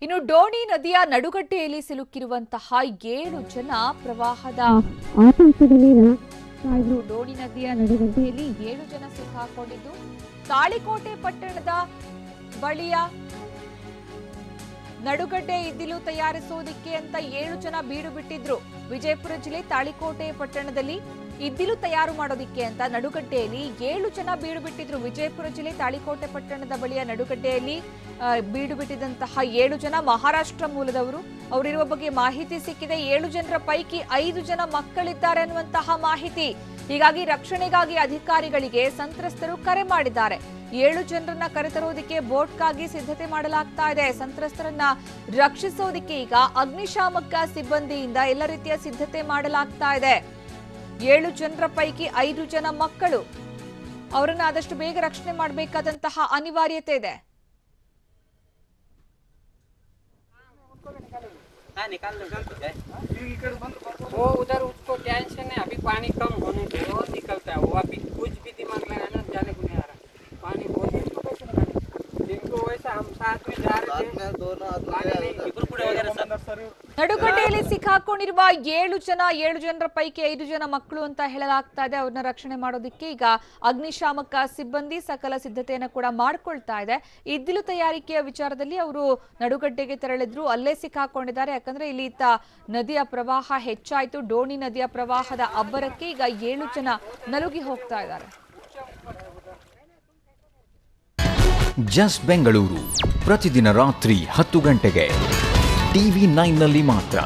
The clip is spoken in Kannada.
ಇನ್ನು ಡೋಣಿ ನದಿಯ ನಡುಗಡ್ಡೆಯಲ್ಲಿ ಸಿಲುಕಿರುವಂತಹ 7 ಜನ ಪ್ರವಾಹದ ಆತಂಕದಲ್ಲಿ ಡೋಣಿ ನದಿಯ ನಡುಗಡ್ಡೆಯಲ್ಲಿ 7 ಜನ ಸಿಕ್ಕಾಕೊಂಡಿದ್ದು ತಾಳಿಕೋಟೆ ಪಟ್ಟಣದ ಬಳಿಯ ನಡುಗಡ್ಡೆ ಇದ್ದಿಲು ತಯಾರಿಸುವುದಕ್ಕೆ ಅಂತ 7 ಜನ ಬೀಡು ಬಿಟ್ಟಿದ್ರು. ವಿಜಯಪುರ ಜಿಲ್ಲೆ ತಾಳಿಕೋಟೆ ಪಟ್ಟಣದಲ್ಲಿ ಇದ್ದಿಲು ತಯಾರು ಮಾಡೋದಿಕ್ಕೆ ಅಂತ ನಡುಗಡ್ಡೆಯಲ್ಲಿ 7 ಜನ ಬೀಡು ಬಿಟ್ಟಿದ್ರು. ವಿಜಯಪುರ ಜಿಲ್ಲೆ ತಾಳಿಕೋಟೆ ಪಟ್ಟಣದ ಬಳಿಯ ನಡುಗಡ್ಡೆಯಲ್ಲಿ ಬೀಡು ಬಿಟ್ಟಿದ್ದಂತಹ 7 ಜನ ಮಹಾರಾಷ್ಟ್ರ ಮೂಲದವರು. ಅವರಿರುವ ಬಗ್ಗೆ ಮಾಹಿತಿ ಸಿಕ್ಕಿದೆ. 7 ಜನರ ಪೈಕಿ 5 ಜನ ಮಕ್ಕಳಿದ್ದಾರೆ ಅನ್ನುವಂತಹ ಮಾಹಿತಿ. ಹೀಗಾಗಿ ರಕ್ಷಣೆಗಾಗಿ ಅಧಿಕಾರಿಗಳಿಗೆ ಸಂತ್ರಸ್ತರು ಕರೆ ಮಾಡಿದ್ದಾರೆ. 7 ಜನರನ್ನ ಕರೆತರುವುದಕ್ಕೆ ಬೋಟ್ಗಾಗಿ ಸಿದ್ಧತೆ ಮಾಡಲಾಗ್ತಾ ಇದೆ. ಸಂತ್ರಸ್ತರನ್ನ ರಕ್ಷಿಸೋದಕ್ಕೆ ಈಗ ಅಗ್ನಿಶಾಮಕ ಸಿಬ್ಬಂದಿಯಿಂದ ಎಲ್ಲ ರೀತಿಯ ಸಿದ್ಧತೆ ಮಾಡಲಾಗ್ತಾ ಇದೆ. 7 ಜನರ ಪೈಕಿ 5 ಜನ ಮಕ್ಕಳು. ಅವರನ್ನ ಆದಷ್ಟು ಬೇಗ ರಕ್ಷಣೆ ಮಾಡಬೇಕಾದಂತಹ ಅನಿವಾರ್ಯತೆ ಇದೆ. वो उधर उसको टेंशन है, अभी पानी कम होने से वो निकलता है. वो अभी कुछ भी दिमाग लगाना जाने को नहीं आ रहा. पानी बहुत जिनको वैसा हम साथ में जा रहे थे. ನಡುಗಡ್ಡೆಯಲ್ಲಿ ಸಿಕ್ಕಾಕೊಂಡಿರುವ 7 ಜನರ ಪೈಕಿ 5 ಜನ ಮಕ್ಕಳು ಅಂತ ಹೇಳಲಾಗ್ತಾ ಇದೆ. ಅವ್ರನ್ನ ರಕ್ಷಣೆ ಮಾಡೋದಕ್ಕೆ ಈಗ ಅಗ್ನಿಶಾಮಕ ಸಿಬ್ಬಂದಿ ಸಕಲ ಸಿದ್ಧತೆಯನ್ನು ಕೂಡ ಮಾಡ್ಕೊಳ್ತಾ ಇದೆ. ಇದ್ದಿಲು ತಯಾರಿಕೆಯ ವಿಚಾರದಲ್ಲಿ ಅವರು ನಡುಗಡ್ಡೆಗೆ ತೆರಳಿದ್ರು, ಅಲ್ಲೇ ಸಿಕ್ಕಾಕೊಂಡಿದ್ದಾರೆ. ಯಾಕಂದ್ರೆ ಇಲ್ಲಿ ನದಿಯ ಪ್ರವಾಹ ಹೆಚ್ಚಾಯ್ತು. ಡೋಣಿ ನದಿಯ ಪ್ರವಾಹದ ಅಬ್ಬರಕ್ಕೆ ಈಗ 7 ಜನ ನಲುಗಿ ಹೋಗ್ತಾ ಇದ್ದಾರೆ. ಜಸ್ಟ್ ಬೆಂಗಳೂರು ಪ್ರತಿದಿನ ರಾತ್ರಿ 10 ಗಂಟೆಗೆ ಟಿವಿ 9 ನಲ್ಲಿ ಮಾತ್ರ.